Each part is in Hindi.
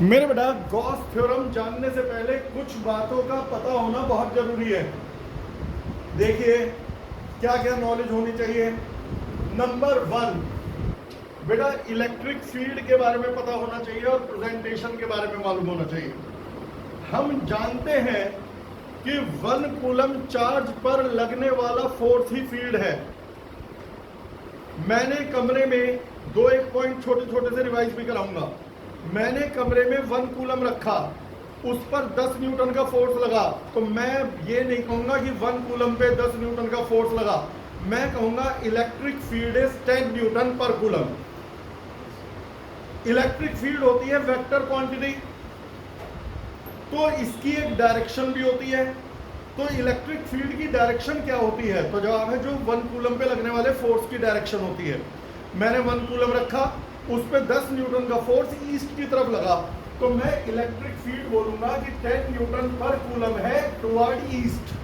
मेरे बेटा, गॉस थ्योरम जानने से पहले कुछ बातों का पता होना बहुत जरूरी है। देखिए क्या क्या नॉलेज होनी चाहिए। नंबर 1, बेटा इलेक्ट्रिक फील्ड के बारे में पता होना चाहिए और प्रेजेंटेशन के बारे में मालूम होना चाहिए। हम जानते हैं कि 1 कूलम चार्ज पर लगने वाला फोर्स ही फील्ड है। मैंने कमरे में दो एक पॉइंट छोटे छोटे से रिवाइज भी कराऊंगा। मैंने कमरे में 1 कूलम रखा, उस पर 10 न्यूटन का फोर्स लगा, तो मैं ये नहीं कहूंगा कि 1 कूलम पे 10 न्यूटन का फोर्स लगा, मैं कहूंगा इलेक्ट्रिक फील्ड इज 10 न्यूटन पर कूलम। इलेक्ट्रिक फील्ड होती है वेक्टर क्वांटिटी, तो इसकी एक डायरेक्शन भी होती है। तो इलेक्ट्रिक फील्ड की डायरेक्शन क्या होती है? तो जवाब है जो 1 कूलम पे लगने वाले फोर्स की डायरेक्शन होती है। मैंने 1 कूलम रखा, उस पे 10 न्यूटन का फोर्स ईस्ट की तरफ लगा, तो मैं इलेक्ट्रिक फील्ड बोलूंगा कि 10 न्यूटन पर कूलम है टुवर्ड ईस्ट।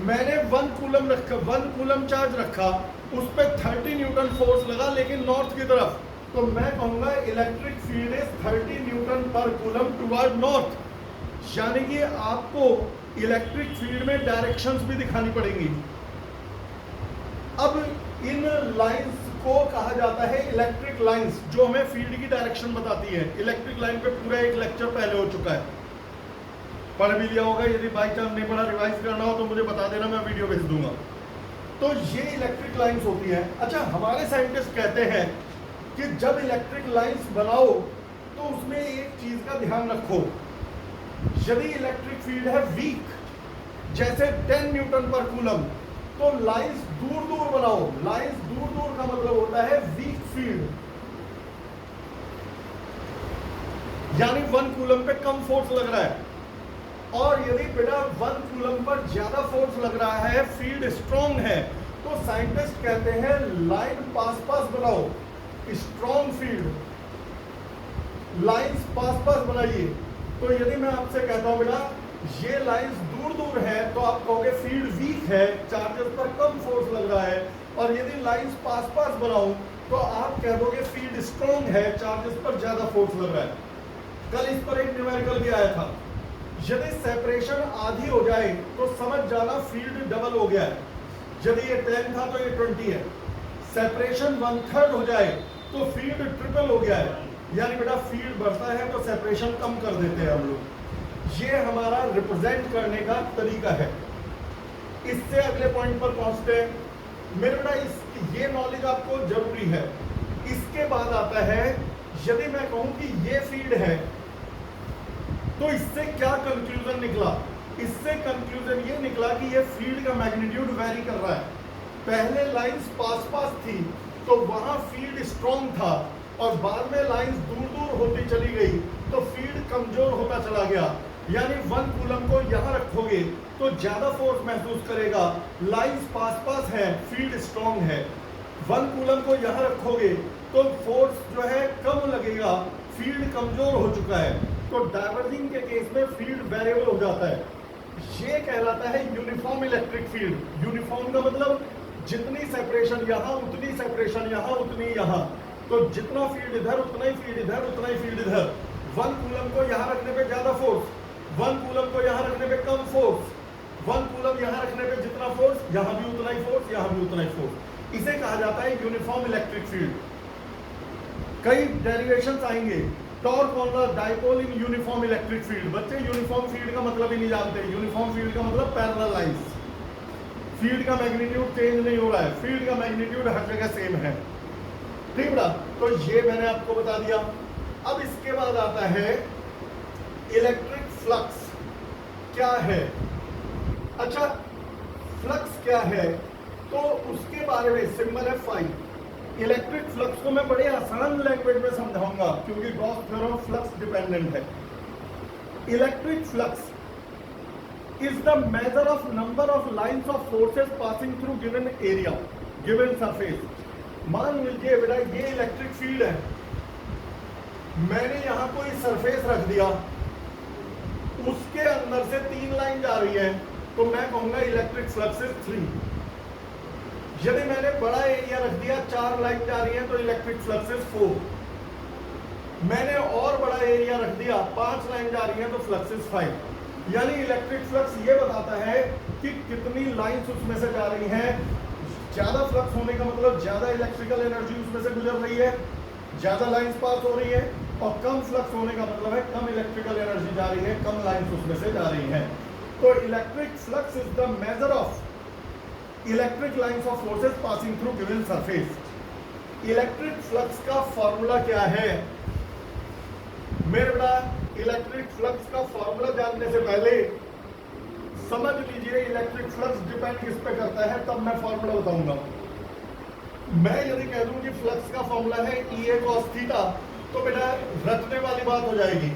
मैंने 1 कूलम रखा, 1 कूलम चार्ज रखा, उस पे 30 न्यूटन फोर्स लगा लेकिन नॉर्थ की तरफ, तो मैं कहूंगा इलेक्ट्रिक फील्ड इज 30 न्यूटन पर कूलम टुवर्ड नॉर्थ। यानी कि आपको इलेक्ट्रिक फील्ड में डायरेक्शंस भी दिखानी पड़ेंगी। अब इन लाइंस को कहा जाता है इलेक्ट्रिक लाइंस, जो हमें फील्ड की डायरेक्शन बताती है। इलेक्ट्रिक लाइन पे पूरा एक लेक्चर पहले हो चुका है, पढ़ भी लिया होगा। यदि बाई चांस नहीं पढ़ा, रिवाइज करना हो तो मुझे बता देना, मैं वीडियो भेज दूंगा। तो ये इलेक्ट्रिक लाइंस होती है। अच्छा, हमारे साइंटिस्ट कहते हैं कि जब इलेक्ट्रिक लाइंस बनाओ तो उसमें एक चीज का ध्यान रखो। यदि इलेक्ट्रिक फील्ड है वीक, जैसे 10 न्यूटन पर कूलम, तो लाइंस दूर दूर बनाओ। लाइंस दूर दूर का मतलब होता है वीक फील्ड, यानी 1 कूलम पे कम फोर्स लग रहा है। और यदि बेटा 1 कूलम पर ज्यादा फोर्स लग रहा है, फील्ड स्ट्रॉन्ग है, तो साइंटिस्ट कहते हैं लाइन पास पास बनाओ, स्ट्रॉन्ग फील्ड, लाइंस पास पास बनाइए। तो यदि मैं आपसे कहता हूं बेटा ये लाइंस दूर दूर है, तो आप कहोगे फील्ड वीक है, चार्जेस पर कम फोर्स लग रहा है। और यदि लाइंस पास पास बनाऊं तो आप कह दोगे फील्ड स्ट्रॉन्ग है, चार्जेस पर ज्यादा फोर्स लग रहा है। कल इस पर एक न्यूमेरिकल भी आया था। यदि सेपरेशन आधी हो जाए तो समझ जाना फील्ड डबल हो गया है। यदि ये 10 था तो ये 20 है। सेपरेशन 1/3 हो जाए तो फील्ड ट्रिपल हो गया है, यानी बेटा फील्ड बढ़ता है तो सेपरेशन कम कर देते हैं हम लोग। ये हमारा रिप्रेजेंट करने का तरीका है। इससे अगले पॉइंट पर पहुंचते हैं। मेरे बेटा ये नॉलेज आपको जरूरी है। इसके बाद आता है, यदि मैं कहूं कि ये फील्ड है, तो इससे क्या कंक्लूजन निकला? इससे कंक्लूजन ये निकला कि ये फील्ड का मैग्नीट्यूड वेरी कर रहा है। पहले लाइंस पास पास थी तो वहां फील्ड स्ट्रॉन्ग था, और बाद में लाइंस दूर दूर होती चली गई तो फील्ड कमजोर होता चला गया। यानी 1 कूलम को यहां रखोगे तो ज्यादा फोर्स महसूस करेगा, लाइंस पास पास है, फील्ड स्ट्रॉन्ग है। 1 कूलम को यहां रखोगे तो फोर्स जो है कम लगेगा, फील्ड कमजोर हो चुका है। तो डाइवर्जिंग के केस में फील्ड वेरिएबल हो जाता है। ये कहलाता है यूनिफॉर्म इलेक्ट्रिक फील्ड। यूनिफॉर्म का मतलब जितनी सेपरेशन यहां, उतनी सेपरेशन यहां, उतनी यहां, तो जितना फील्ड इधर उतना ही फील्ड इधर, उतना ही फील्ड इधर। 1 कूलम को यहां रखने पे ज्यादा फोर्स, 1 कूलम को यहां रखने पे कम फोर्स, 1 कूलम यहां रखने पे जितना फोर्स, यहां भी उतना ही फोर्स, यहां भी उतना ही फोर्स। इसे कहा जाता है यूनिफॉर्म इलेक्ट्रिक फील्ड। कई डेरिवेशंस आएंगे। Torque on the dipole in uniform electric field. बच्चे यूनिफॉर्म फील्ड का मतलब ही नहीं जानते। यूनिफॉर्म फील्ड का मतलब पैरेलल लाइंस। फील्ड का मैग्नीट्यूड चेंज नहीं हो रहा है, फील्ड का मैग्नीट्यूड हर जगह सेम है। ठीक बेटा, तो ये मैंने आपको बता दिया। अब इसके बाद आता है इलेक्ट्रिक फ्लक्स क्या है। अच्छा, फ्लक्स क्या है तो उसके बारे में सिंबल है फाई। इलेक्ट्रिक फ्लक्स को मैं बड़े आसान लैंग्वेज में समझाऊंगा क्योंकि गॉस थ्योरम फ्लक्स डिपेंडेंट है। Electric flux is the measure of number of lines of forces passing through given area, given surface। मान लीजिए बेटा ये इलेक्ट्रिक फील्ड है, मैंने यहां कोई सरफेस रख दिया, उसके अंदर से 3 लाइन जा रही है, तो मैं कहूंगा इलेक्ट्रिक फ्लक्स इज 3। यदि मैंने बड़ा एरिया रख दिया, 4 लाइन जा रही है, तो इलेक्ट्रिक फ्लक्स इज 4। मैंने और बड़ा एरिया रख दिया, 5 लाइन जा रही है तो फ्लक्स इज 5। यानी इलेक्ट्रिक फ्लक्स ये बताता है कि कितनी लाइंस उसमें से जा रही हैं। ज्यादा फ्लक्स होने का मतलब ज्यादा इलेक्ट्रिकल एनर्जी उसमें से गुजर रही है, ज्यादा लाइंस पास हो रही है, और कम फ्लक्स होने का मतलब है कम इलेक्ट्रिकल एनर्जी जा रही है, कम लाइंस उसमें से जा रही हैं। तो electric flux is the measure of electric lines of forces passing through given surface. Electric flux का फॉर्मूला क्या है? मेरे बेटा इलेक्ट्रिक फ्लक्स का फॉर्मूला जानने से पहले समझ लीजिए इलेक्ट्रिक फ्लक्स डिपेंड किस पे करता है, तब मैं फॉर्मूला बताऊंगा। मैं यदि कह दूं कि फ्लक्स का फॉर्मूला है EA cos थीटा, तो बेटा रटने वाली बात हो जाएगी।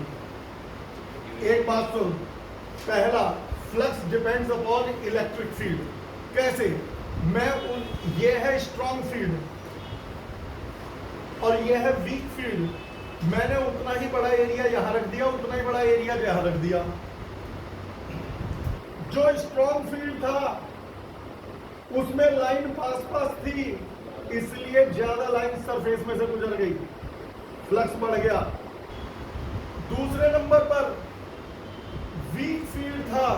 एक बात सुन, पहला flux depends upon electric field. कैसे? ये है स्ट्रॉन्ग फील्ड और ये है वीक फील्ड, मैंने उतना ही बड़ा एरिया यहां रख दिया, उतना ही बड़ा एरिया यहां रख दिया। जो स्ट्रॉन्ग फील्ड था उसमें लाइन पास पास थी, इसलिए ज्यादा लाइन सरफेस में से गुजर गई, फ्लक्स बढ़ गया। दूसरे नंबर पर वीक फील्ड था,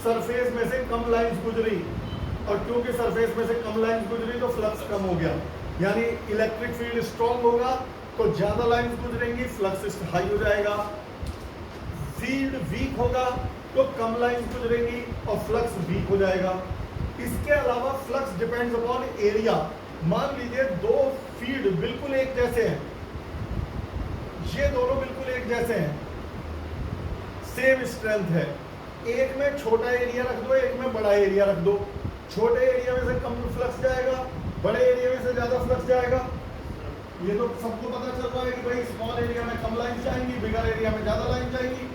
सरफेस में से कम लाइंस गुजरी, और क्योंकि सरफेस में से कम लाइंस गुजरी तो फ्लक्स कम हो गया। यानी इलेक्ट्रिक फील्ड स्ट्रॉन्ग होगा तो ज्यादा लाइंस गुजरेंगी, फ्लक्स हाई हो जाएगा। फील्ड वीक होगा तो कम लाइंस गुजरेंगी और फ्लक्स वीक हो जाएगा। इसके अलावा फ्लक्स डिपेंड्स अपॉन एरिया। मान लीजिए दो फील्ड बिल्कुल एक जैसे हैं, ये दोनों बिल्कुल एक जैसे हैं, सेम स्ट्रेंथ है, एक में छोटा एरिया रख दो, एक में बड़ा एरिया रख दो, छोटे एरिया में से कम फ्लक्स जाएगा, बड़े एरिया में से ज्यादा फ्लक्स जाएगा। ये तो सबको पता चल रहा है कि भाई स्मॉल एरिया में कम लाइन जाएंगी, बिगर एरिया में ज्यादा लाइन जाएंगी।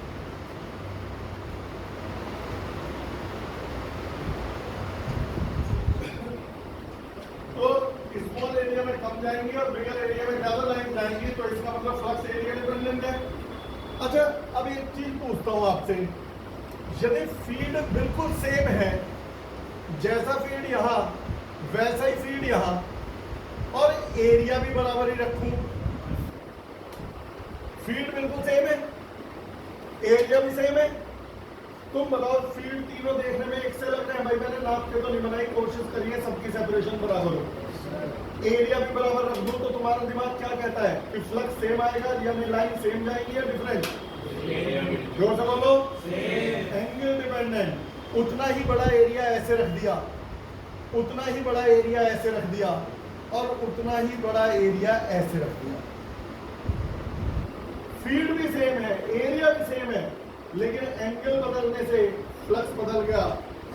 तो स्मॉल एरिया में कम जाएंगी और बिगर एरिया में ज्यादा लाइन जाएंगी, तो इसका मतलब फ्लक्स एरिया डिपेंडेंट है। अच्छा, अब एक चीज पूछता हूं आपसे, यदि फील्ड बिल्कुल सेम है, जैसा फील्ड यहां वैसा ही फील्ड यहां, और एरिया भी बराबर ही रखूं, फील्ड बिल्कुल सेम है, एरिया भी सेम है, तुम बताओ फील्ड तीनों देखने में एक से लग रहे हैं। भाई मैंने नाप के तो नहीं बनाई, कोशिश करिए सबकी सेपरेशन बराबर हो, एरिया भी बराबर रख दो, तो तुम्हारा दिमाग क्या कहता है कि फ्लक्स सेम आएगा, यानी लाइन सेम जाएगी या डिफरेंट? जोर से बोलो, एंगल डिपेंडेंट। उतना ही बड़ा एरिया ऐसे रख दिया, उतना ही बड़ा एरिया ऐसे रख दिया, और उतना ही बड़ा एरिया ऐसे रख दिया। फील्ड भी सेम है, एरिया भी सेम है, लेकिन एंगल बदलने से फ्लक्स बदल गया।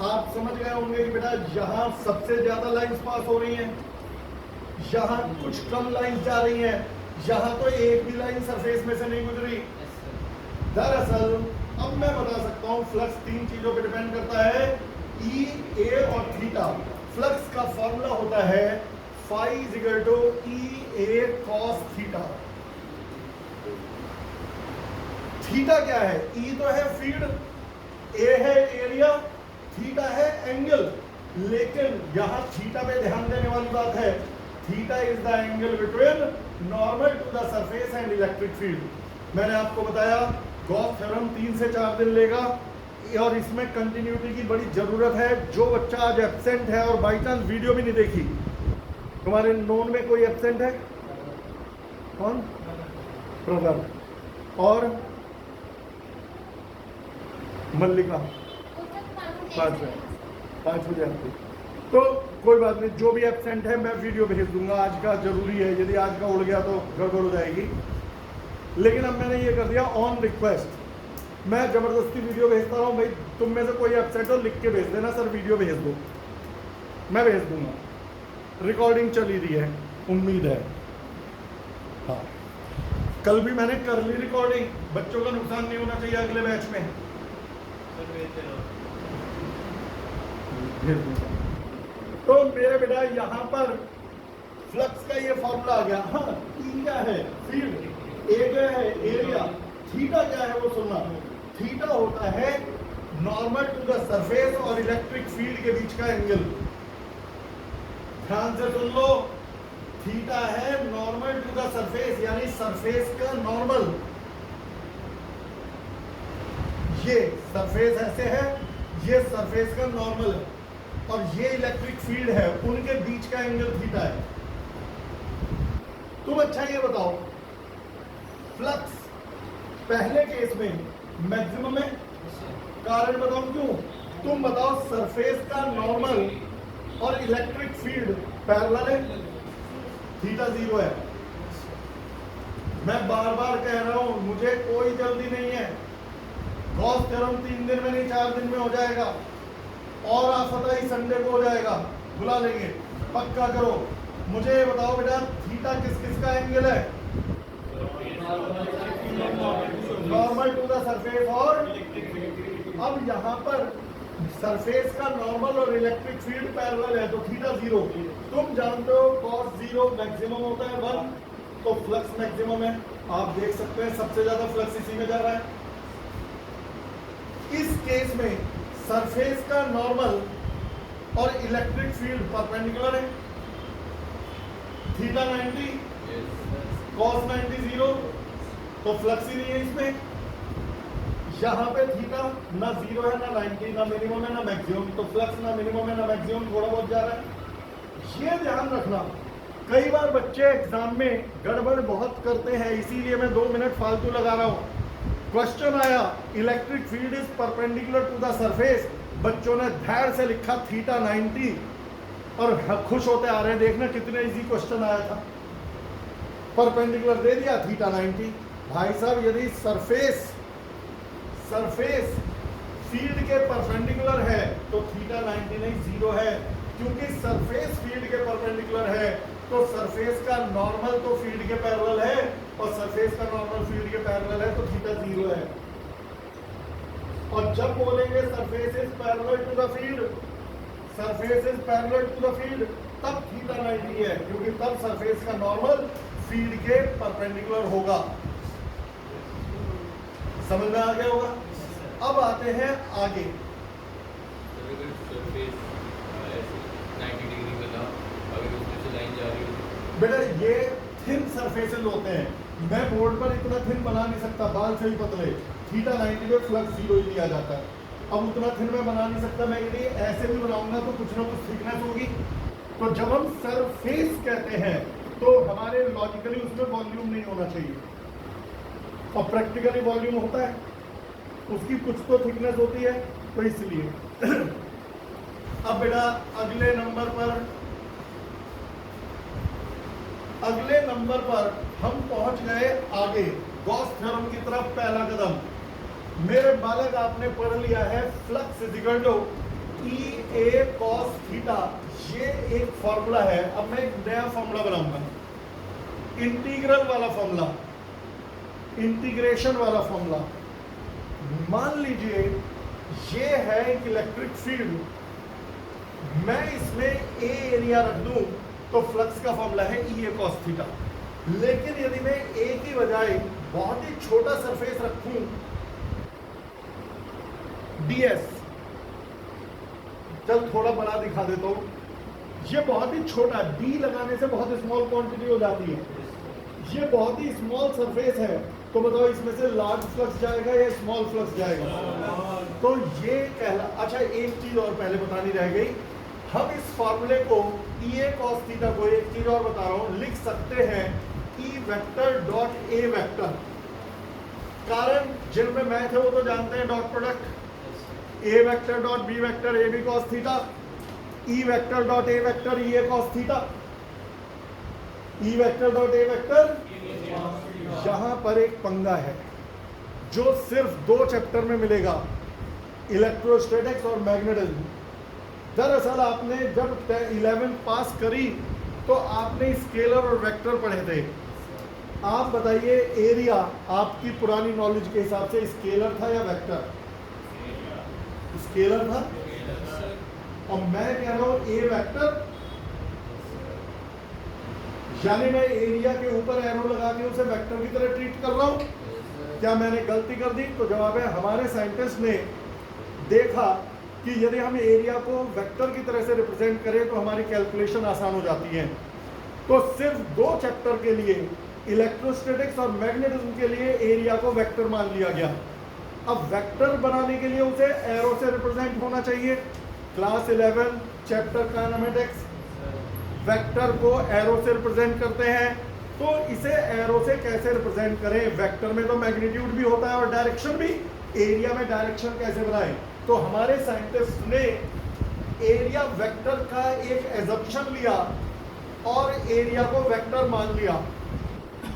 आप समझ गए होंगे कि बेटा यहां सबसे ज्यादा लाइंस पास हो रही हैं, यहां कुछ कम लाइंस जा रही हैं, यहां तो एक भी लाइन सरफेस में से नहीं गुजरी। दरअसल अब मैं बता सकता हूं फ्लक्स तीन चीजों पर डिपेंड करता है, ई, ए और थीटा। फ्लक्स का फॉर्मूला होता है phi is equal to EA cos theta. Theta क्या है? E तो है फील्ड, A है एरिया, थीटा है एंगल। लेकिन यहां थीटा पे ध्यान देने वाली बात है, theta is the angle between normal to the surface and electric field. मैंने आपको बताया गॉस थ्योरम 3 से 4 दिन लेगा, और इसमें कंटिन्यूटी की बड़ी जरूरत है। जो बच्चा आज एब्सेंट है और बाई चांस वीडियो भी नहीं देखी, तुम्हारे नोन में कोई एब्सेंट है? कौन? ब्रदर और मल्लिका, 5 बजे आती। तो कोई बात नहीं, जो भी एब्सेंट है मैं वीडियो भेज दूंगा, आज का जरूरी है, यदि आज का उड़ गया तो गड़बड़ हो जाएगी। लेकिन अब मैंने ये कर दिया ऑन रिक्वेस्ट, मैं जबरदस्ती वीडियो भेजता रहा हूँ। भाई तुम में से कोई एब्सेंट हो लिख के भेज देना, सर वीडियो भेज दो, मैं भेज दूंगा। रिकॉर्डिंग चली रही है, उम्मीद है। हाँ, कल भी मैंने कर ली रिकॉर्डिंग, बच्चों का नुकसान नहीं होना चाहिए अगले बैच में। तो मेरे बेटा यहाँ पर फ्लक्स का ये फॉर्मूला आ गया। हाँ, E क्या है? फील्ड। A क्या है? एरिया। थीटा क्या है वो सुनना। थीटा होता है नॉर्मल टू द सरफेस और इलेक्ट्रिक फील्ड के बीच का एंगल। ध्यान से सुन लो, थीटा है नॉर्मल टू द सरफेस, यानी सरफेस का नॉर्मल। ये सरफेस ऐसे है, ये सरफेस का नॉर्मल है, और ये इलेक्ट्रिक फील्ड है, उनके बीच का एंगल थीटा है। तुम अच्छा ये बताओ, फ्लक्स पहले केस में मैक्सिमम है, कारण बताओ क्यों? तुम बताओ, सरफेस का नॉर्मल और इलेक्ट्रिक फील्ड पैरेलल है, थीटा 0 है। मैं बार बार कह रहा हूं, मुझे कोई जल्दी नहीं है। गॉस थ्योरम 3 दिन में नहीं 4 दिन में हो जाएगा, और आफता ही संडे को हो जाएगा, बुला लेंगे, पक्का करो। मुझे ये बताओ बेटा, थीटा किस किस का एंगल है? Normal to the surface. और अब यहां पर सरफेस का नॉर्मल और इलेक्ट्रिक फील्ड पैरेलल है, तो थीटा 0। तुम जानते हो cos 0 मैक्सिमम होता है 1, तो फ्लक्स मैक्सिमम है। आप देख सकते हैं सबसे ज्यादा फ्लक्स इसी में जा रहा है। इस केस में सरफेस का नॉर्मल और इलेक्ट्रिक फील्ड परपेंडिकुलर है, थीटा 90, cos 90 0, तो फ्लक्स ही नहीं है इसमें। यहाँ पे थीटा ना 0 है, ना 90, ना मिनिमम है, ना मैक्सिमम, तो फ्लक्स ना मिनिमम है, ना मैक्सिमम, थोड़ा बहुत जा रहा है। ये ध्यान रखना, कई बार बच्चे एग्जाम में गड़बड़ बहुत करते हैं, इसीलिए मैं 2 मिनट फालतू लगा रहा हूँ। क्वेश्चन आया, electric field is perpendicular to the surface, बच्चों ने धैर्य से लिखा थीटा 90 और खुश होते आ रहे हैं। देखना कितने इजी क्वेश्चन आया था, परपेंडिकुलर दे दिया थीटा 90। भाई साहब, यदि सरफेस फील्ड के परपेंडिकुलर है तो थीटा 90 नहीं 0 है, क्योंकि सरफेस फील्ड के परपेंडिकुलर है, तो सरफेस का नॉर्मल तो फील्ड के पैरेलल है, और सरफेस का नॉर्मल फील्ड के पैरेलल है, तो थीटा 0 है। और जब बोलेंगे surface is parallel to the field, surface is parallel to the field, तब थीटा 90 है, क्योंकि तब सरफेस का नॉर्मल फील्ड के परपेंडिकुलर होगा। समझ में आ गया होगा? अब आते हैं आगे। बेटा ये थिन सरफेसेस होते हैं, मैं बोर्ड पर इतना थिन बना नहीं सकता, बाल से ही पतले, थीटा 90 पे फ्लक्स 0 ही लिया जाता है। अब उतना थिन मैं बना नहीं सकता, मैं यदि ऐसे भी बनाऊंगा तो कुछ ना कुछ थिकनेस होगी। तो जब हम सरफेस कहते हैं तो हमारे लॉजिकली उसमें वॉल्यूम नहीं होना चाहिए, और प्रैक्टिकली वॉल्यूम होता है, उसकी कुछ तो थिकनेस होती है, तो इसलिए। अब बेटा अगले नंबर पर हम पहुंच गए आगे, गॉस थ्योरम की तरफ पहला कदम। मेरे बालक, आपने पढ़ लिया है flux is equal to EA cos theta, ये एक फॉर्मूला है। अब मैं एक नया फॉर्मूला बनाऊंगा, इंटीग्रल वाला फॉर्मूला, इंटीग्रेशन वाला फॉर्मूला। मान लीजिए ये है एक इलेक्ट्रिक फील्ड, मैं इसमें ए एरिया रख दूं तो फ्लक्स का फॉर्मूला है EA cos थीटा। लेकिन यदि मैं ए की बजाय बहुत ही छोटा सरफेस रखूं DS, चल थोड़ा बड़ा दिखा देता हूं, ये बहुत ही छोटा, D लगाने से बहुत स्मॉल क्वांटिटी हो जाती है, ये बहुत ही स्मॉल सरफेस है, तो बताओ इसमें से लार्ज फ्लक्स जाएगा या स्मॉल फ्लक्स जाएगा? तो ये कहला। अच्छा, एक चीज और पहले बतानी रह गई, हम इस फॉर्मूले को EA cos थीटा को, एक चीज और बता रहा हूं, लिख सकते हैं E vector dot A vector. कारण जिनमें मैथ है वो तो जानते हैं dot product, A vector dot B vector AB cos theta, E vector dot A vector EA cos theta, E vector dot A vector. यहां पर एक पंगा है जो सिर्फ 2 चैप्टर में मिलेगा, इलेक्ट्रोस्टैटिक्स और मैग्नेटिज्म। दरअसल आपने जब 11th पास करी तो आपने स्केलर और वेक्टर पढ़े थे। आप बताइए, एरिया आपकी पुरानी नॉलेज के हिसाब से स्केलर था या वेक्टर? स्केलर था। और मैं कह रहा हूं ए वेक्टर, यानी मैं एरिया के ऊपर एरो लगा के उसे वेक्टर की तरह ट्रीट कर रहा हूं। क्या मैंने गलती कर दी? तो जवाब है, हमारे साइंटिस्ट ने देखा कि यदि हम एरिया को वेक्टर की तरह से रिप्रेजेंट करें तो हमारी कैलकुलेशन आसान हो जाती है। तो सिर्फ 2 चैप्टर के लिए, इलेक्ट्रोस्टैटिक्स और मैग्नेटिज्म के लिए, एरिया को वेक्टर मान लिया गया। अब वेक्टर बनाने के लिए उसे एरो से रिप्रेजेंट होना चाहिए। क्लास 11 चैप्टर काइनेमेटिक्स वेक्टर को एरो से रिप्रेजेंट करते हैं। तो इसे एरो से कैसे रिप्रेजेंट करें? वेक्टर में तो मैग्नीट्यूड भी होता है और डायरेक्शन भी, एरिया में डायरेक्शन कैसे बनाएं? तो हमारे साइंटिस्ट ने एरिया वेक्टर का एक एजम्पशन लिया और एरिया को वेक्टर मान लिया।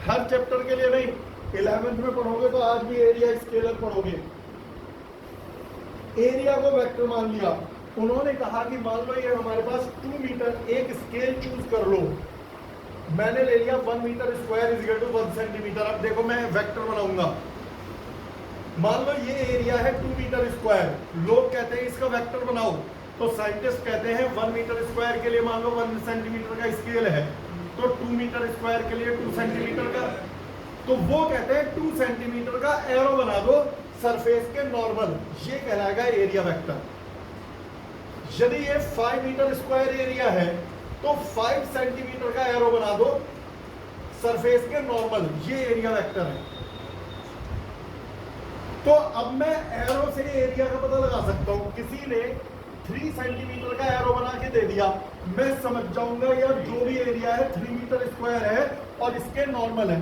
हर चैप्टर के लिए नहीं, 11th में पढ़ोगे तो आज भी एरिया स्केलर पढ़ोगे। एरिया को वेक्टर मान लिया। उन्होंने कहा कि मान लो ये हमारे पास 2 मीटर, एक स्केल चूज कर लो। मैंने ले लिया 1 metre square is equal to 1 centimetre. अब देखो मैं वेक्टर बनाऊंगा। मान लो ये एरिया है 2 मीटर स्क्वायर, लोग कहते हैं इसका वेक्टर बनाओ, तो साइंटिस्ट कहते हैं 1 मीटर स्क्वायर के लिए मान लो 1 सेंटीमीटर का स्केल है, तो 2 मीटर स्क्वायर के लिए 2 सेंटीमीटर का, तो वो कहते हैं 2 सेंटीमीटर का एरो बना दो सरफेस के नॉर्मल, ये कहलाएगा एरिया वेक्टर। यदि ये 5 मीटर स्क्वायर एरिया है तो 5 सेंटीमीटर का एरो बना दो सरफेस के नॉर्मल, ये एरिया वेक्टर है। तो अब मैं एरो से एरिया का पता लगा सकता हूं। किसी ने 3 सेंटीमीटर का एरो बना के दे दिया, मैं समझ जाऊंगा यार जो भी एरिया है 3 मीटर स्क्वायर है और इसके नॉर्मल है।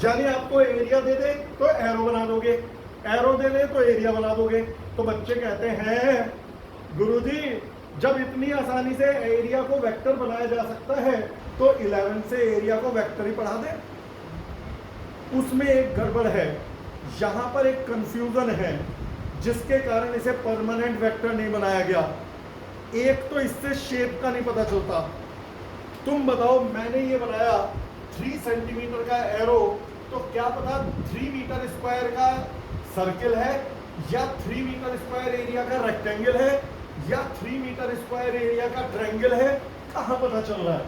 यानी आपको एरिया दे दे तो एरो बना दोगे, एरो दे दे तो एरिया बना दोगे। तो बच्चे कहते हैं गुरुजी जब इतनी आसानी से एरिया को वेक्टर बनाया जा सकता है तो 11 से एरिया को वेक्टर ही पढ़ा दे। उसमें एक गड़बड़ है, यहां पर एक कंफ्यूजन है जिसके कारण इसे परमानेंट वेक्टर नहीं बनाया गया। एक तो इससे शेप का नहीं पता चलता। तुम बताओ मैंने ये बनाया 3 सेंटीमीटर का एरो, तो क्या पता 3 मीटर स्क्वायर का सर्किल है या 3 मीटर स्क्वायर एरिया का रेक्टेंगल है या 3 मीटर स्क्वायर एरिया का ट्रायंगल है, कहां पता चल रहा है?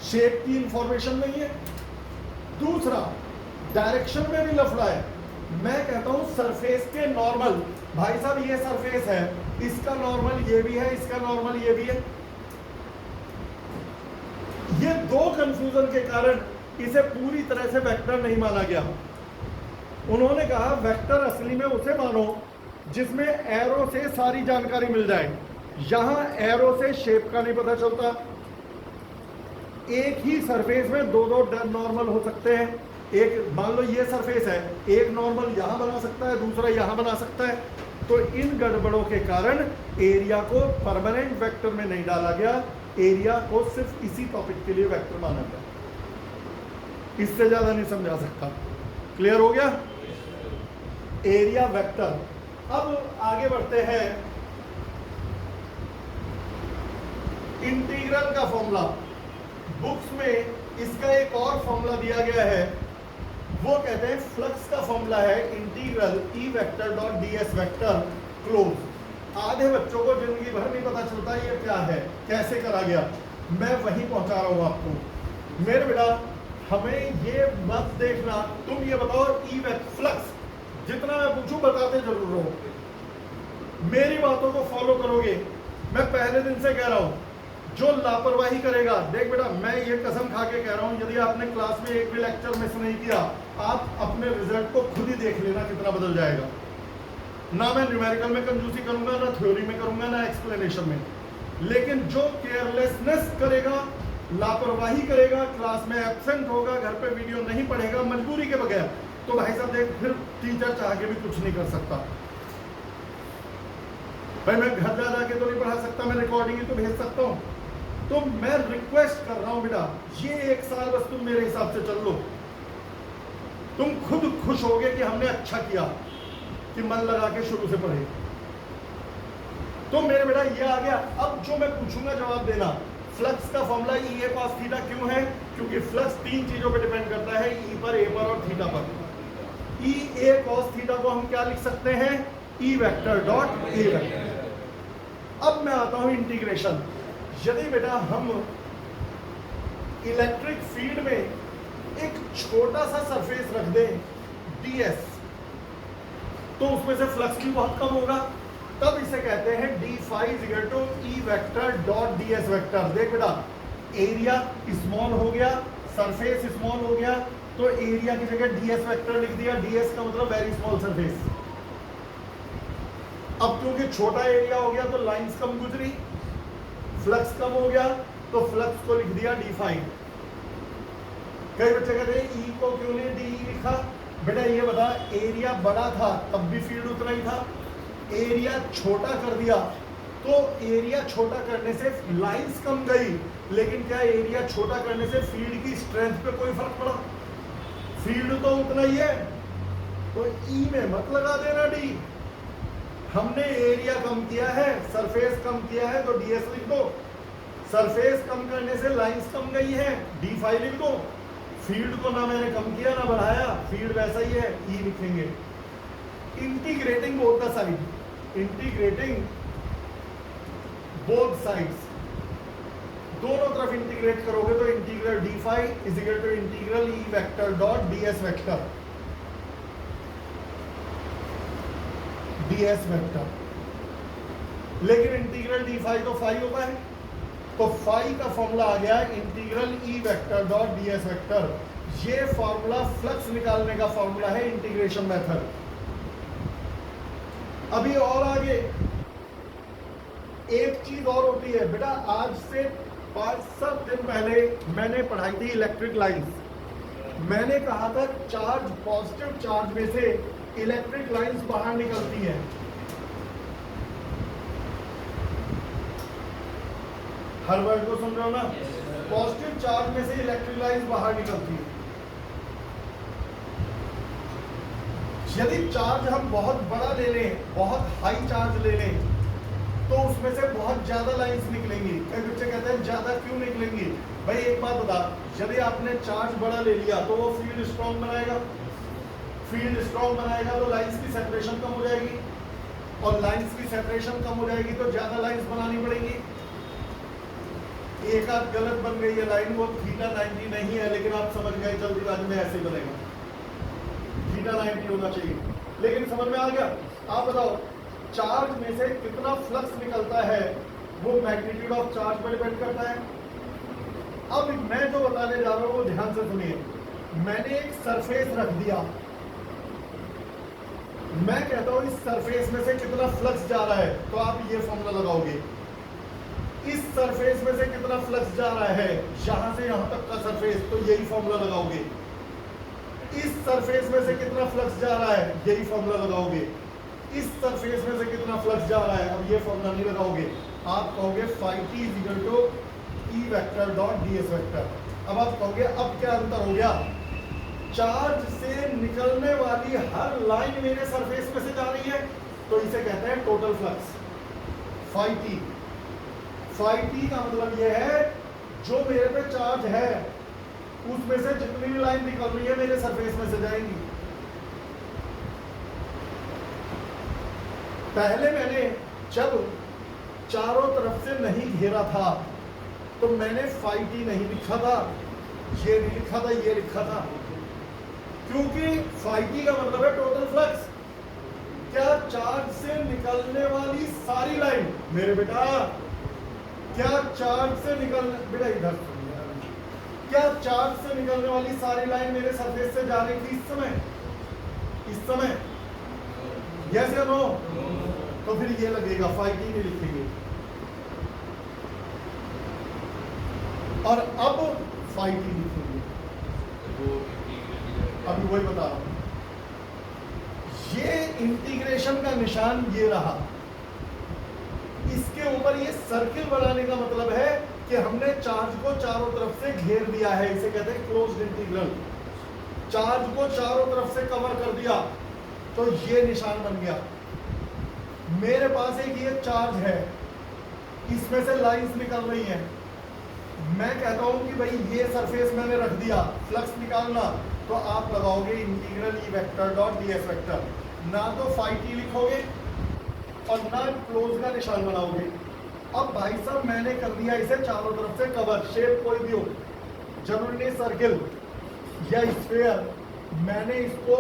शेप की इंफॉर्मेशन नहीं है। दूसरा, डायरेक्शन में भी लफड़ा है। मैं कहता हूं सरफेस के नॉर्मल, भाई साहब ये सरफेस है, इसका नॉर्मल ये भी है, इसका नॉर्मल ये भी है। ये 2 कंफ्यूजन के कारण इसे पूरी तरह से वेक्टर नहीं माना गया। उन्होंने कहा वेक्टर असली में उसे मानो जिसमें एरो से सारी जानकारी मिल जाए। यहां एरो से शेप का नहीं पता चलता। एक ही सरफेस में 2 नॉर्मल हो सकते हैं। एक मान लो ये सरफेस है, एक नॉर्मल यहां बना सकता है, दूसरा यहां बना सकता है। तो इन गड़बड़ों के कारण एरिया को परमानेंट वेक्टर में नहीं डाला गया, एरिया को सिर्फ इसी टॉपिक के लिए वेक्टर माना गया। इससे ज्यादा नहीं समझा सकता। क्लियर हो गया? Area vector. अब आगे बढ़ते हैं। इंटीग्रल का फॉर्मूला, बुक्स में इसका एक और फॉर्मूला दिया गया है, वो कहते हैं फ्लक्स का फॉर्मूला है integral E vector dot D S vector close. आधे बच्चों को जिंदगी भर नहीं पता चलता ये क्या है, कैसे करा गया। मैं वहीं पहुंचा रहा हूं आपको। मेरे बेटा हमें ये मत देखना, तुम ये बताओ ई वेक्टर फ्लक्स, जितना मैं पूछूं बताते जरूर रहो। मेरी बातों को फॉलो करोगे। मैं पहले दिन से कह रहा हूं, जो लापरवाही करेगा, देख बेटा मैं ये कसम खा के कह रहा हूं, यदि आपने क्लास में एक भी लेक्चर मिस नहीं किया, आप अपने रिजल्ट को खुद ही देख लेना कितना बदल जाएगा। ना मैं न्यूमेरिकल में कंजूसी करूंगा, ना थ्योरी में करूंगा, ना एक्सप्लेनेशन में। लेकिन जो केयरलेसनेस करेगा, लापरवाही करेगा, क्लास में एब्सेंट होगा, घर पे वीडियो नहीं पढ़ेगा मजबूरी के बगैर, तो भाई साहब देख फिर टीचर चाह के भी कुछ नहीं कर सकता। भाई मैं घर जा जाके तो नहीं पढ़ा सकता, मैं रिकॉर्डिंग ही तो भेज सकता हूँ। तो मैं रिक्वेस्ट कर रहा हूं बेटा, ये 1 साल बस तुम मेरे हिसाब से चल लो। तुम खुद खुश होगे कि हमने अच्छा किया कि मन लगा के शुरू से पढ़े। तो मेरे बेटा ये आ गया। अब जो मैं पूछूंगा जवाब देना। फ्लक्स का फॉर्मूला ई ए कॉस थीटा क्यों है? क्योंकि फ्लक्स 3 चीजों पर डिपेंड करता है, ई पर, ए पर और थीटा पर। ई ए कॉस थीटा को हम क्या लिख सकते हैं? ई वेक्टर डॉट ए वेक्टर। अब मैं आता हूं इंटीग्रेशन। यदि बेटा हम इलेक्ट्रिक फील्ड में एक छोटा सा सरफेस रख दें ds, तो उसमें से फ्लक्स भी बहुत कम होगा। तब इसे कहते हैं D phi is equal to E vector dot D S vector. देख बेटा, एरिया स्मॉल हो गया, सरफेस स्मॉल हो गया, तो एरिया की जगह डी एस वेक्टर लिख दिया। डी एस का मतलब वेरी स्मॉल सरफेस। अब क्योंकि छोटा एरिया हो गया तो लाइंस कम गुजरी, फ्लक्स कम हो गया, तो फ्लक्स को लिख दिया डी फाई। कई बच्चे कहते हैं ई को क्यों नहीं डी लिखा? बेटा ये बता, एरिया बड़ा था तब भी फील्ड उतना ही था, एरिया छोटा कर दिया तो एरिया छोटा करने से लाइंस कम गई, लेकिन क्या एरिया छोटा करने से फील्ड की स्ट्रेंथ पे कोई फर्क पड़ा? फील्ड तो उतना ही है, तो ई में मत लगा देना डी। हमने एरिया कम किया है, सरफेस कम किया है, तो डीएस लिख दो। सरफेस कम करने से लाइंस कम गई है, डी फाई लिख दो। फील्ड को ना मैंने कम किया ना बढ़ाया, फील्ड वैसा ही है, ई लिखेंगे। Integrating both the side, integrating both sides, दोनों तरफ इंटीग्रेट करोगे तो integral D phi is equal to integral E vector dot DS vector, DS vector. लेकिन इंटीग्रल डी फाई तो फाई होता है, तो फाई का फॉर्मूला आ गया integral E vector dot DS vector. ये फॉर्मूला फ्लक्स निकालने का फॉर्मूला है इंटीग्रेशन मेथड। अभी और आगे एक चीज और होती है बेटा, आज से 5-7 दिन पहले मैंने पढ़ाई थी इलेक्ट्रिक लाइंस। मैंने कहा था चार्ज, पॉजिटिव चार्ज में से इलेक्ट्रिक लाइंस बाहर निकलती है। हर वर्ड को सुन रहे हो ना? पॉजिटिव चार्ज में से इलेक्ट्रिक लाइंस बाहर निकलती है। यदि चार्ज हम बहुत बड़ा ले लें, बहुत हाई चार्ज ले लें, तो उसमें से बहुत ज्यादा लाइंस निकलेंगी। कई बच्चे कहते हैं ज्यादा क्यों निकलेंगी? भाई एक बात बता, यदि आपने चार्ज बड़ा ले लिया तो वो फील्ड स्ट्रॉन्ग बनाएगा, फील्ड स्ट्रॉन्ग बनाएगा तो लाइंस की सेपरेशन कम हो जाएगी, और लाइंस की सेपरेशन कम हो जाएगी तो ज्यादा लाइंस बनानी पड़ेगी। एक आध गलत बन गई है लाइन, वो थीटा 90 नहीं है, लेकिन आप समझ गए जल्दीबाजी में ऐसे ही बनेगा, थीटा 90 होना चाहिए। लेकिन समझ में आ गया? आप बताओ, चार्ज में से कितना फ्लक्स निकलता है वो मैग्नीट्यूड ऑफ चार्ज पर डिपेंड करता है। अब मैं जो बताने जा रहा हूं वो ध्यान से सुनिए। मैंने एक सरफेस रख दिया, मैं कहता हूं इस सरफेस में से कितना फ्लक्स जा रहा है, तो आप ये फॉर्मूला लगाओगे। इस सरफेस में से कितना फ्लक्स जा रहा है, यहां से यहां तक का सरफेस, तो यही फॉर्मूला लगाओगे। इस सरफेस में से कितना फ्लक्स जा रहा है, यही फॉर्मूला लगाओगे। इस सरफेस में से कितना फ्लक्स जा रहा है, अब ये फॉर्मूला नहीं लगाओगे, आप कहोगे phi T is equal to E vector dot DS vector. अब आप कहोगे अब क्या अंतर हो गया? चार्ज से निकलने वाली हर लाइन मेरे सरफेस में से जा रही है, तो इसे कहते हैं total flux, phi T. Phi T का मतलब यह है जो मेरे पे चार्ज है उसमें से जितनी भी लाइन निकल रही है मेरे सरफेस में से जाएंगी। पहले मैंने जब चारों तरफ से नहीं घेरा था तो मैंने फाई टी नहीं लिखा था, ये नहीं लिखा था, ये लिखा था, क्योंकि फाई टी का मतलब है टोटल फ्लक्स। क्या चार्ज से निकलने वाली सारी लाइन मेरे बेटा, क्या चार्ज से निकलने, बेटा इधर, क्या चार्ज से निकलने वाली सारी लाइन मेरे सरफेस से जा रही थी इस समय? इस समय यस या नो? तो फिर ये लगेगा, फाई टी नहीं लिखेंगे। और अब फाई टी लिखेंगे। अभी वही बता रहा हूं, ये इंटीग्रेशन का निशान ये रहा। इसके ऊपर ये सर्किल बनाने का मतलब है कि हमने चार्ज को चारों तरफ से घेर दिया है, इसे कहते हैं क्लोज्ड इंटीग्रल। चार्ज को चारों तरफ से कवर कर दिया तो ये निशान बन गया। मेरे पास एक ये चार्ज है, इसमें से लाइंस निकल रही हैं। मैं कहता हूं कि भाई ये सरफेस मैंने रख दिया, फ्लक्स निकालना, तो आप लगाओगे integral E vector dot DS vector. ना तो फाई टी लिखोगे और ना क्लोज का निशान बनाओगे। अब भाई साहब मैंने कर दिया इसे चारों तरफ से कवर, शेप कोई भी हो, जरूरी नहीं सर्किल या स्फीयर, मैंने इसको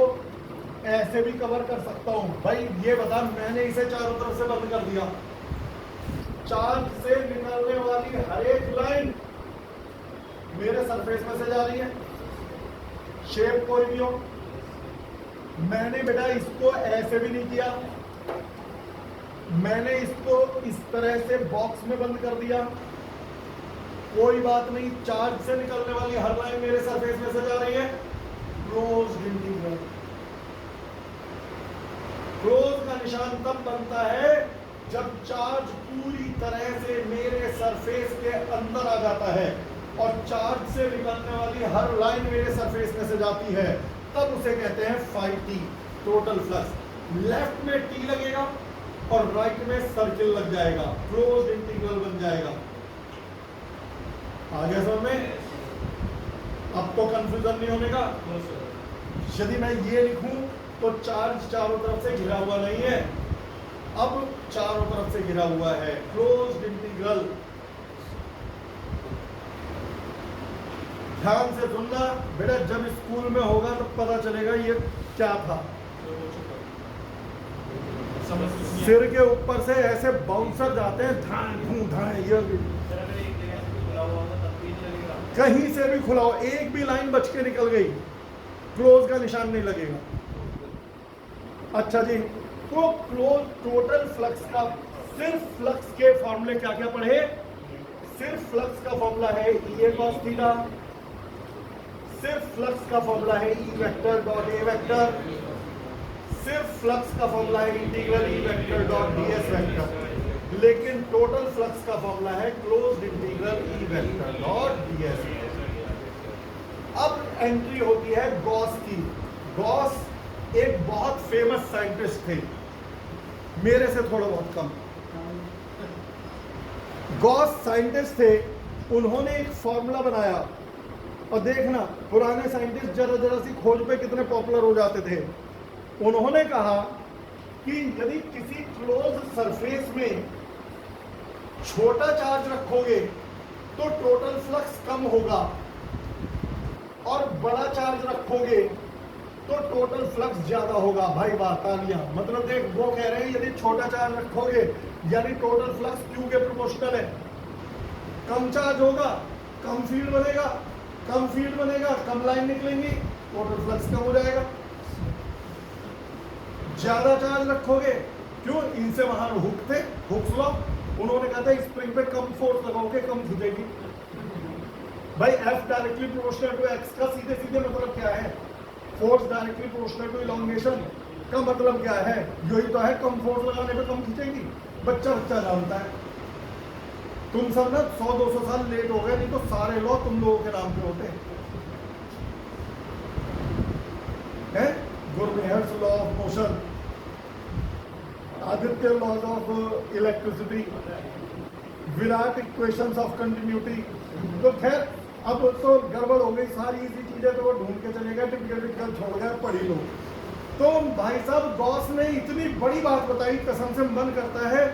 ऐसे भी कवर कर सकता हूं। भाई ये बता, मैंने इसे चारों तरफ से बंद कर दिया, चार्ज से निकलने वाली हर एक लाइन मेरे सरफेस में से जा रही है, शेप कोई भी हो। मैंने बेटा इसको ऐसे भी नहीं किया, मैंने इसको इस तरह से बॉक्स में बंद कर दिया, कोई बात नहीं, चार्ज से निकलने वाली हर लाइन मेरे सरफेस में से जा रही है। क्लोज्ड इंटीग्रल, क्लोज का निशान तब बनता है जब चार्ज पूरी तरह से मेरे सरफेस के अंदर आ जाता है और चार्ज से निकलने वाली हर लाइन मेरे सरफेस में से जाती है, तब उसे कहते हैं phi t, total flux. Left में t लगेगा और राइट में सर्किल लग जाएगा, क्लोज्ड इंटीग्रल बन जाएगा। आगे समझ में? अब तो कंफ्यूजन नहीं होने का। यदि मैं ये लिखूं तो चार्ज चारों तरफ से घिरा हुआ नहीं है, अब चारों तरफ से घिरा हुआ है, क्लोज्ड इंटीग्रल। ध्यान से सुनना बेटा, जब स्कूल में होगा तो पता चलेगा ये क्या था। सिर के ऊपर से ऐसे बाउंसर जाते हैं, धां धां, ये कहीं से भी खुला हो, एक भी लाइन बच के निकल गई, क्लोज का निशान नहीं लगेगा। अच्छा जी, तो क्लोज टोटल फ्लक्स का, सिर्फ फ्लक्स के फॉर्मूले क्या क्या पढ़े? सिर्फ फ्लक्स का फॉर्मूला है E cos थीटा, सिर्फ फ्लक्स का फॉर्मूला है E vector dot A vector, सिर्फ फ्लक्स का फॉर्मूला है integral E vector dot ds vector. लेकिन टोटल फ्लक्स का फॉर्मूला है closed integral E vector dot ds। अब एंट्री होती है गॉस की। गॉस एक बहुत फेमस साइंटिस्ट थे, मेरे से थोड़ा बहुत कम। गॉस साइंटिस्ट थे, उन्होंने एक फॉर्मूला बनाया, और देखना पुराने साइंटिस्ट जरा जरा सी खोज पे कितने पॉपुलर हो जाते थे। उन्होंने कहा कि यदि किसी क्लोज सरफेस में छोटा चार्ज रखोगे तो टोटल फ्लक्स कम होगा, और बड़ा चार्ज रखोगे तो टोटल फ्लक्स ज्यादा होगा। भाई बात तालियां, मतलब देख, वो कह रहे हैं यदि छोटा चार्ज रखोगे यानी टोटल फ्लक्स क्यू के प्रोपोर्शनल है, कम चार्ज होगा कम फील्ड बनेगा, कम फील्ड बनेगा कम लाइन निकलेंगी, टोटल फ्लक्स कम हो जाएगा। ज्यादा चार्ज रखोगे, क्यों? इनसे वहां हुक थे, हुक्स लॉ, उन्होंने कहा था स्प्रिंग पे कम फोर्स लगाओगे कम खींचेगी। भाई F directly proportional to x का सीधे सीधे मतलब क्या है? Force directly proportional to elongation का मतलब क्या है? यही तो है, कम फोर्स लगाने पे कम खींचेगी। बच्चा बच्चा जानता है। तुम सब ना 100-200 साल लेट हो गए, नहीं तो सारे लॉ तुम लोगों के नाम पे होते हैं। Gurmehar's law of motion, Aditya laws of electricity, Virat equations of continuity. तो खैर अब तो गड़बड़ हो गई, सारी इसी चीजें तो वो ढूंढ के चलेगा, टिपिकल छोड़ गए, पढ़ी लो। तो भाई साहब गॉस ने इतनी बड़ी बात बताई, कसम से मन करता है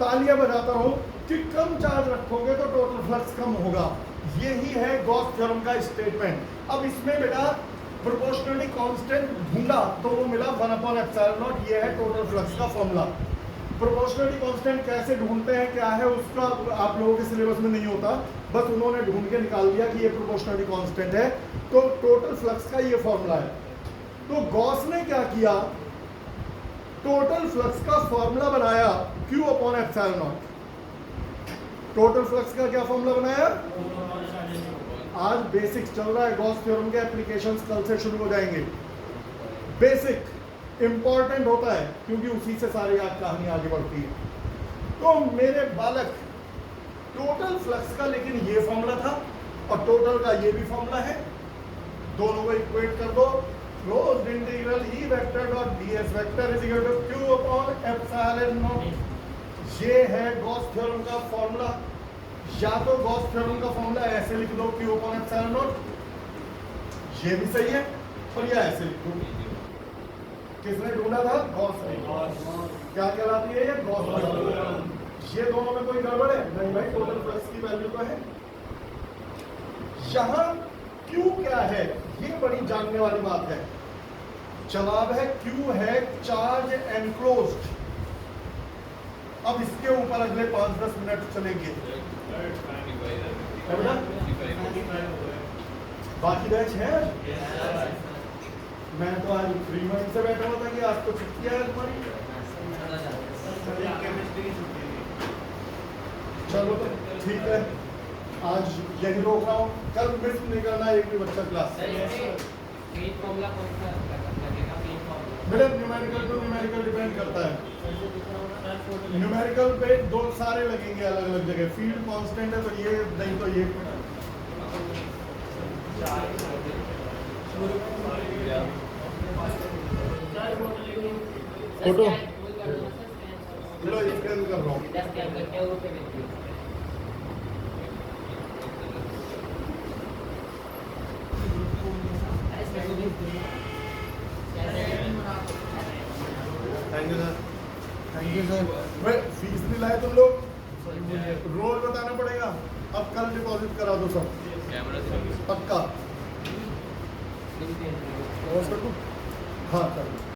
तालियां बजाता हूं, कि कम चार्ज रखोगे तो टोटल फ्लक्स कम होगा। यही है गॉस थ्योरम का स्टेटमेंट। अब इसमें बेटा प्रोपोर्शनलिटी कांस्टेंट ढूंढा तो वो मिला 1/ε0। ये है टोटल फ्लक्स का फॉर्मूला। प्रोपोर्शनलिटी कांस्टेंट कैसे ढूंढते हैं, क्या है उसका आप लोगों के सिलेबस में नहीं होता, बस उन्होंने ढूंढ के निकाल दिया कि ये प्रोपोर्शनलिटी कांस्टेंट है, तो टोटल फ्लक्स का ये फॉर्मूला है। तो गॉस ने क्या किया, टोटल फ्लक्स का फॉर्मूला बनाया Q/ε0। टोटल फ्लक्स का क्या फॉर्मूला बनाया? आज बेसिक्स चल रहा है गॉस थ्योरम के, एप्लीकेशंस कल से शुरू हो जाएंगे। बेसिक इंपॉर्टेंट होता है क्योंकि उसी से सारी कहानी आगे बढ़ती है। तो मेरे बालक, टोटल फ्लक्स का लेकिन ये फॉर्मूला था और टोटल का ये भी फॉर्मूला है, दोनों को इक्वेट कर दो। Closed integral E vector dot ds vector is equal to Q/ε0। ये है गॉस थ्योरम का फॉर्मूला। या तो गॉस थ्योरम का फॉर्मूला ऐसे लिख दो Q/ε0, ये भी सही है, और या ऐसे लिख दो। किसने ढूंढा था? गॉस ने। क्या कहलाती है ये? Gauss theorem. ये दोनों में कोई गड़बड़ है? नहीं भाई, टोटल फ्लक्स की वैल्यू तो है। यहां Q क्या है, ये बड़ी जानने वाली बात है। जवाब है क्यू है चार्ज एनक्लोज्ड। अब इसके ऊपर अगले 5-10 मिनट चलेंगे। बाकी बैच है। मैं तो आज फ्री माइंड से बैठा हुआ था कि आज तो छुट्टी है तुम्हारी। चलो तो ठीक है, आज यही रोक रहा हूँ। कल मिस नहीं करना एक भी बच्चा क्लास। बेटा न्यूमेरिकल टू न्यूमेरिकल डिपेंड करता है। न्यूमेरिकल पे दो सारे लगेंगे अलग अलग जगह। फील्ड कांस्टेंट है तो ये नहीं तो ये। फोटो लो स्कैन कर रहा हूँ। Thank you sir. Thank you sir. भाई फीस नहीं लाए तुम लोग, रोल बताना पड़ेगा। अब कल डिपॉजिट करा दो सब पक्का। हाँ कर।